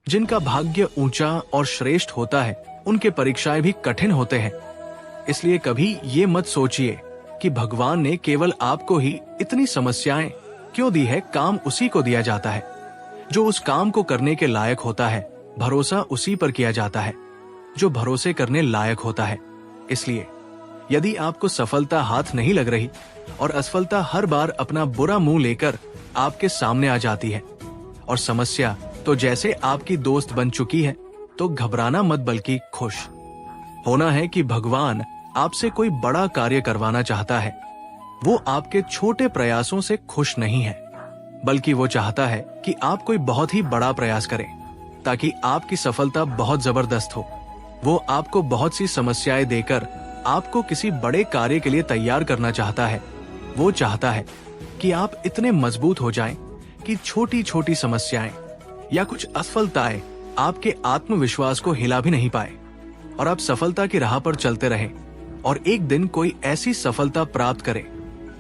जिनका भाग्य ऊंचा और श्रेष्ठ होता है उनके परीक्षाएं भी कठिन होते हैं। इसलिए कभी ये मत सोचिए कि भगवान ने केवल आपको ही इतनी समस्याएं क्यों दी है। काम उसी को दिया जाता है जो उस काम को करने के लायक होता है। भरोसा उसी पर किया जाता है जो भरोसे करने लायक होता है। इसलिए यदि आपको सफलता हाथ नहीं लग रही और असफलता हर बार अपना बुरा मुंह लेकर आपके सामने आ जाती है और समस्या तो जैसे आपकी दोस्त बन चुकी है, तो घबराना मत बल्कि खुश होना है कि भगवान आपसे कोई बड़ा कार्य करवाना चाहता है। वो आपके छोटे प्रयासों से खुश नहीं है, बल्कि वो चाहता है कि आप कोई बहुत ही बड़ा प्रयास करें ताकि आपकी सफलता बहुत जबरदस्त हो। वो आपको बहुत सी समस्याएं देकर आपको किसी बड़े कार्य के लिए तैयार करना चाहता है। वो चाहता है कि आप इतने मजबूत हो जाएं कि छोटी छोटी समस्याएं या कुछ असफलताएं आपके आत्मविश्वास को हिला भी नहीं पाए और आप सफलता की राह पर चलते रहें और एक दिन कोई ऐसी सफलता प्राप्त करें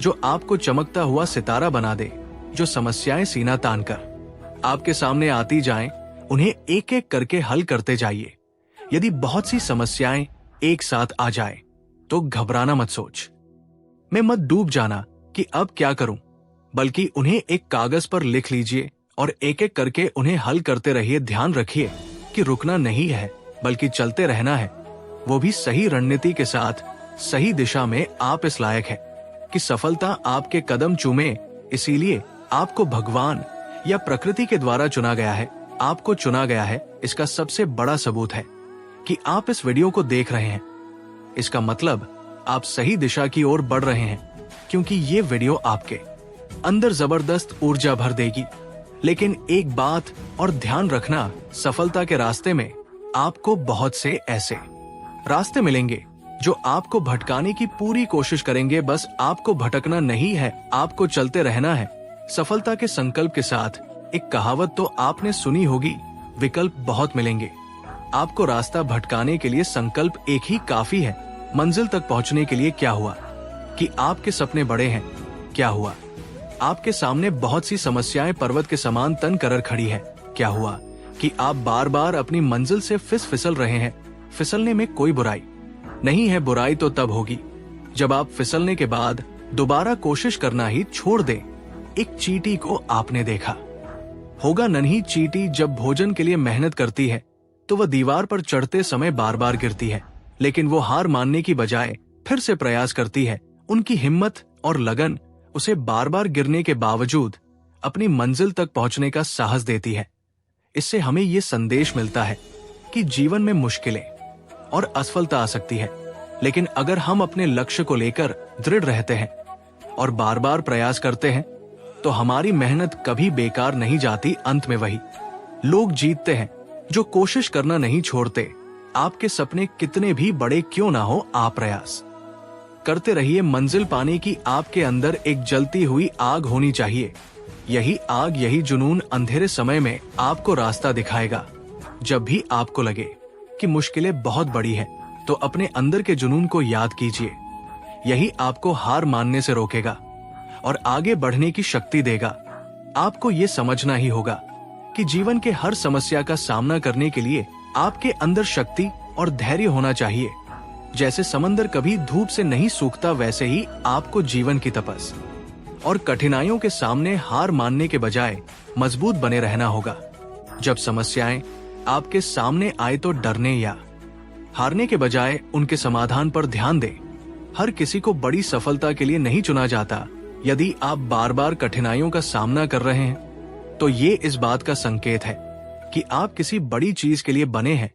जो आपको चमकता हुआ सितारा बना दे। जो समस्याएं सीना तान कर आपके सामने आती जाएं, उन्हें एक एक करके हल करते जाइए। यदि बहुत सी समस्याएं एक साथ आ जाए तो घबराना मत सोच में मत डूब जाना कि अब क्या करूं, बल्कि उन्हें एक कागज पर लिख लीजिए और एक एक करके उन्हें हल करते रहिए। ध्यान रखिए कि रुकना नहीं है बल्कि चलते रहना है, वो भी सही रणनीति के साथ सही दिशा में। आप इस लायक है कि सफलता आपके कदम चूमे, इसीलिए आपको भगवान या प्रकृति के द्वारा चुना गया है। आपको चुना गया है, इसका सबसे बड़ा सबूत है कि आप इस वीडियो को देख रहे हैं। इसका मतलब आप सही दिशा की ओर बढ़ रहे हैं, क्योंकि ये वीडियो आपके अंदर जबरदस्त ऊर्जा भर देगी। लेकिन एक बात और ध्यान रखना, सफलता के रास्ते में आपको बहुत से ऐसे रास्ते मिलेंगे जो आपको भटकाने की पूरी कोशिश करेंगे। बस आपको भटकना नहीं है, आपको चलते रहना है सफलता के संकल्प के साथ। एक कहावत तो आपने सुनी होगी, विकल्प बहुत मिलेंगे। आपको रास्ता भटकाने के लिए संकल्प एक ही काफी है। मंजिल तक पहुंचने के लिए क्या हुआ कि आपके सपने बड़े हैं? क्या हुआ आपके सामने बहुत सी समस्याएं पर्वत के समान तन कर खड़ी है? क्या हुआ कि आप बार बार अपनी मंजिल से फिसल रहे हैं? फिसलने में कोई बुराई नहीं है। बुराई तो तब होगी जब आप फिसलने के बाद दोबारा कोशिश करना ही छोड़ दें। एक चींटी को आपने देखा होगा। नन्ही चींटी जब भोजन के लिए मेहनत करती है तो वह दीवार पर चढ़ते समय बार बार गिरती है, लेकिन वो हार मानने की बजाय फिर से प्रयास करती है। उनकी हिम्मत और लगन उसे बार बार गिरने के बावजूद अपनी मंजिल तक पहुंचने का साहस देती है। इससे हमें ये संदेश मिलता है कि जीवन में मुश्किलें और असफलता आ सकती है, लेकिन अगर हम अपने लक्ष्य को लेकर दृढ़ रहते हैं और बार बार प्रयास करते हैं तो हमारी मेहनत कभी बेकार नहीं जाती। अंत में वही लोग जीतते हैं जो कोशिश करना नहीं छोड़ते। आपके सपने कितने भी बड़े क्यों ना हो, आप प्रयास करते रहिए। मंजिल पाने की आपके अंदर एक जलती हुई आग होनी चाहिए। यही आग, यही जुनून अंधेरे समय में आपको रास्ता दिखाएगा। जब भी आपको लगे कि मुश्किलें बहुत बड़ी हैं, तो अपने अंदर के जुनून को याद कीजिए। यही आपको हार मानने से रोकेगा और आगे बढ़ने की शक्ति देगा। आपको ये समझना ही होगा कि जीवन के हर समस्या का सामना करने के लिए आपके अंदर शक्ति और धैर्य होना चाहिए। जैसे समंदर कभी धूप से नहीं सूखता, वैसे ही आपको जीवन की तपस और कठिनाइयों के सामने हार मानने के बजाय मजबूत बने रहना होगा। जब समस्याएं आपके सामने आए तो डरने या हारने के बजाय उनके समाधान पर ध्यान दें। हर किसी को बड़ी सफलता के लिए नहीं चुना जाता। यदि आप बार बार कठिनाइयों का सामना कर रहे हैं तो ये इस बात का संकेत है कि आप किसी बड़ी चीज के लिए बने हैं।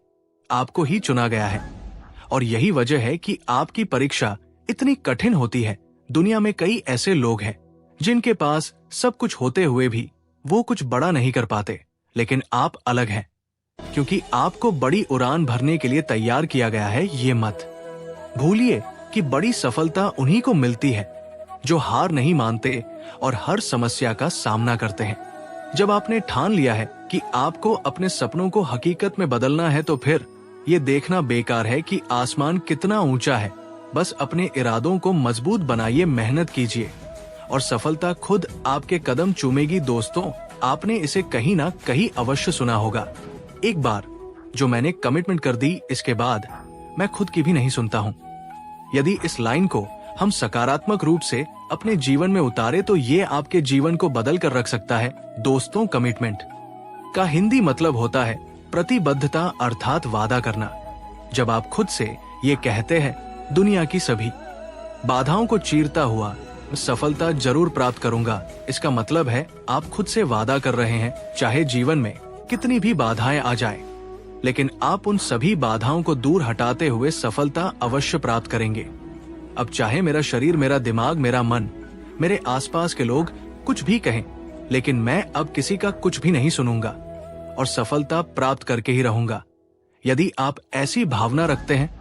आपको ही चुना गया है और यही वजह है कि आपकी परीक्षा इतनी कठिन होती है। दुनिया में कई ऐसे लोग हैं जिनके पास सब कुछ होते हुए भी वो कुछ बड़ा नहीं कर पाते, लेकिन आप अलग हैं क्योंकि आपको बड़ी उड़ान भरने के लिए तैयार किया गया है। ये मत भूलिए कि बड़ी सफलता उन्हीं को मिलती है जो हार नहीं मानते और हर समस्या का सामना करते हैं। जब आपने ठान लिया है कि आपको अपने सपनों को हकीकत में बदलना है, तो फिर ये देखना बेकार है कि आसमान कितना ऊंचा है। बस अपने इरादों को मजबूत बनाइए, मेहनत कीजिए और सफलता खुद आपके कदम चूमेगी। दोस्तों, आपने इसे कहीं ना कहीं अवश्य सुना होगा एक बार जो मैंने कमिटमेंट कर दी, इसके बाद मैं खुद की भी नहीं सुनता हूँ। यदि इस लाइन को हम सकारात्मक रूप से अपने जीवन में उतारे तो ये आपके जीवन को बदल कर रख सकता है। दोस्तों, कमिटमेंट का हिंदी मतलब होता है प्रतिबद्धता अर्थात वादा करना। जब आप खुद से ये कहते हैं, दुनिया की सभी बाधाओं को चीरता हुआ सफलता जरूर प्राप्त करूंगा, इसका मतलब है आप खुद से वादा कर रहे हैं, चाहे जीवन में कितनी भी बाधाएं आ जाए, लेकिन आप उन सभी बाधाओं को दूर हटाते हुए सफलता अवश्य प्राप्त करेंगे। अब चाहे मेरा शरीर, मेरा दिमाग, मेरा मन, मेरे आसपास के लोग कुछ भी कहें, लेकिन मैं अब किसी का कुछ भी नहीं सुनूंगा और सफलता प्राप्त करके ही रहूंगा। यदि आप ऐसी भावना रखते हैं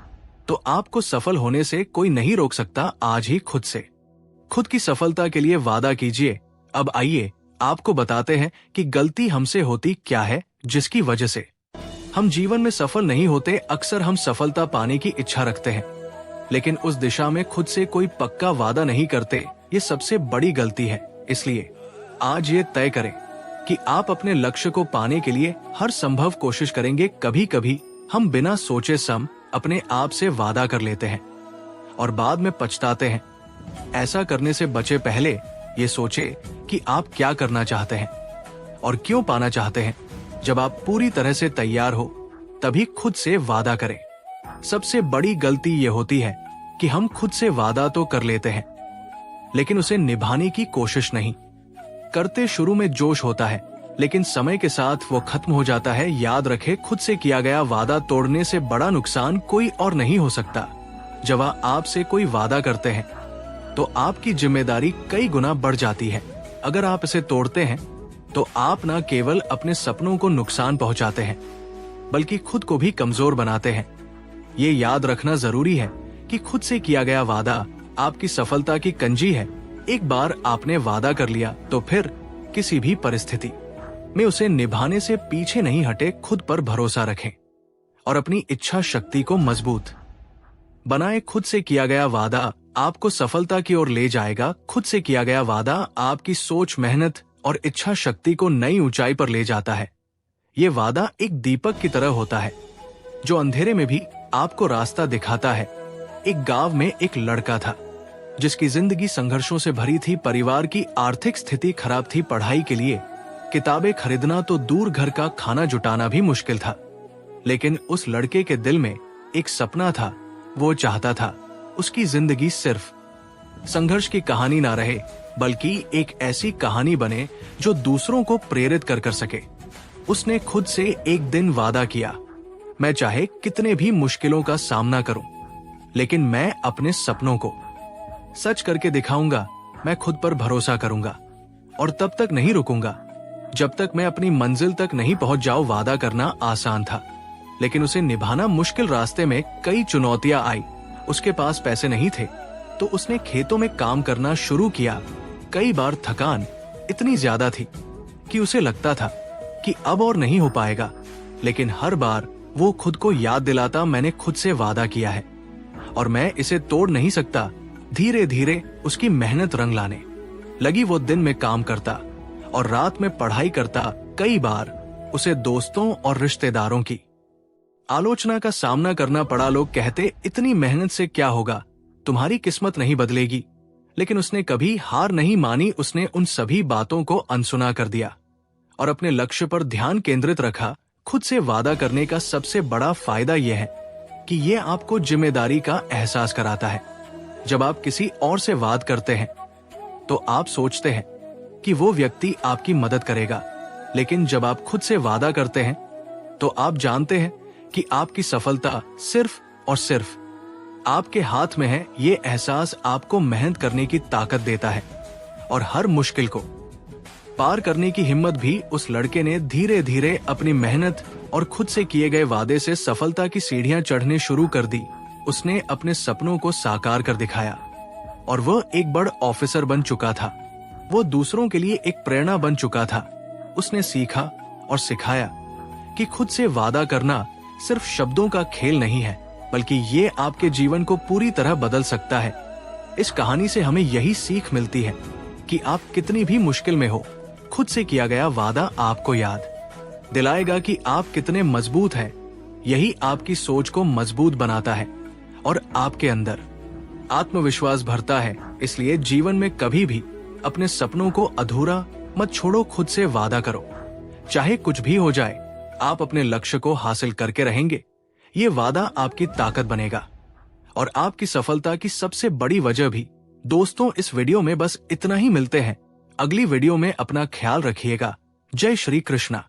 तो आपको सफल होने से कोई नहीं रोक सकता। आज ही खुद से खुद की सफलता के लिए वादा कीजिए। अब आइए आपको बताते हैं कि गलती हमसे होती क्या है जिसकी वजह से हम जीवन में सफल नहीं होते। अक्सर हम सफलता पाने की इच्छा रखते हैं, लेकिन उस दिशा में खुद से कोई पक्का वादा नहीं करते। ये सबसे बड़ी गलती है। इसलिए आज ये तय करें कि आप अपने लक्ष्य को पाने के लिए हर संभव कोशिश करेंगे। कभी कभी हम बिना सोचे सम अपने आप से वादा कर लेते हैं और बाद में पछताते हैं। ऐसा करने से बचे पहले ये सोचे कि आप क्या करना चाहते हैं और क्यों पाना चाहते हैं। जब आप पूरी तरह से तैयार हो तभी खुद से वादा करें। सबसे बड़ी गलती ये होती है कि हम खुद से वादा तो कर लेते हैं, लेकिन उसे निभाने की कोशिश नहीं करते। शुरू में जोश होता है, लेकिन समय के साथ वो खत्म हो जाता है। याद रखें, खुद से किया गया वादा तोड़ने से बड़ा नुकसान कोई और नहीं हो सकता। जब आपसे कोई वादा करते हैं तो आपकी जिम्मेदारी कई गुना बढ़ जाती है। अगर आप इसे तोड़ते हैं तो आप न केवल अपने सपनों को नुकसान पहुंचाते हैं, बल्कि खुद को भी कमजोर बनाते हैं। ये याद रखना जरूरी है कि खुद से किया गया वादा आपकी सफलता की कंजी है। एक बार आपने वादा कर लिया तो फिर किसी भी परिस्थिति में उसे निभाने से पीछे नहीं हटे। खुद पर भरोसा रखें और अपनी इच्छा शक्ति को मजबूत बनाए। खुद से किया गया वादा आपको सफलता की ओर ले जाएगा। खुद से किया गया वादा आपकी सोच, मेहनत और इच्छा शक्ति को नई ऊंचाई पर ले जाता है। ये वादा एक दीपक की तरह होता है जो अंधेरे में भी आपको रास्ता दिखाता है। एक गांव में एक लड़का था जिसकी जिंदगी संघर्षों से भरी थी। परिवार की आर्थिक स्थिति खराब थी, पढ़ाई के लिए किताबें खरीदना तो दूर, घर का खाना जुटाना भी मुश्किल था। लेकिन उस लड़के के दिल में एक सपना था। वो चाहता था उसकी जिंदगी सिर्फ संघर्ष की कहानी ना रहे, बल्कि एक ऐसी कहानी बने जो दूसरों को प्रेरित कर सके। उसने खुद से एक दिन वादा किया, मैं चाहे कितने भी मुश्किलों का सामना करूं, लेकिन मैं अपने सपनों को सच करके दिखाऊंगा। मैं खुद पर भरोसा करूंगा और तब तक नहीं रुकूंगा जब तक मैं अपनी मंजिल तक नहीं पहुंच जाऊं। वादा करना आसान था, लेकिन उसे निभाना मुश्किल। रास्ते में कई चुनौतियां आई। उसके पास पैसे नहीं थे तो उसने खेतों में काम करना शुरू किया। कई बार थकान इतनी ज्यादा थी कि उसे लगता था कि अब और नहीं हो पाएगा, लेकिन हर बार वो खुद को याद दिलाता, मैंने खुद से वादा किया है और मैं इसे तोड़ नहीं सकता। धीरे धीरे उसकी मेहनत रंग लाने लगी। वो दिन में काम करता और रात में पढ़ाई करता। कई बार उसे दोस्तों और रिश्तेदारों की आलोचना का सामना करना पड़ा। लोग कहते, इतनी मेहनत से क्या होगा, तुम्हारी किस्मत नहीं बदलेगी। लेकिन उसने कभी हार नहीं मानी। उसने उन सभी बातों को अनसुना कर दिया और अपने लक्ष्य पर ध्यान केंद्रित रखा। खुद से वादा करने का सबसे बड़ा फायदा यह है कि यह आपको जिम्मेदारी का एहसास कराता है। जब आप किसी और से वादा करते हैं तो आप सोचते हैं कि वो व्यक्ति आपकी मदद करेगा, लेकिन जब आप खुद से वादा करते हैं तो आप जानते हैं कि आपकी सफलता सिर्फ और सिर्फ आपके हाथ में है। ये एहसास आपको मेहनत करने की ताकत देता है और हर मुश्किल को पार करने की हिम्मत भी। उस लड़के ने धीरे धीरे अपनी मेहनत और खुद से किए गए वादे से सफलता की सीढ़ियां चढ़ने शुरू कर दी। उसने अपने सपनों को साकार कर दिखाया और वह एक बड़ा ऑफिसर बन चुका था। वो दूसरों के लिए एक प्रेरणा बन चुका था। उसने सीखा और सिखाया कि खुद से वादा करना सिर्फ शब्दों का खेल नहीं है, बल्कि ये आपके जीवन को पूरी तरह बदल सकता है। इस कहानी से हमें यही सीख मिलती है कि आप कितनी भी मुश्किल में हो, खुद से किया गया वादा आपको याद दिलाएगा कि आप कितने मजबूत हैं। यही आपकी सोच को मजबूत बनाता है और आपके अंदर आत्मविश्वास भरता है। इसलिए जीवन में कभी भी अपने सपनों को अधूरा मत छोड़ो, खुद से वादा करो। चाहे कुछ भी हो जाए, आप अपने लक्ष्य को हासिल करके रहेंगे। ये वादा आपकी ताकत बनेगा और आपकी सफलता की सबसे बड़ी वजह भी। दोस्तों, इस वीडियो में बस इतना ही। मिलते हैं अगली वीडियो में। अपना ख्याल रखिएगा। जय श्री कृष्णा।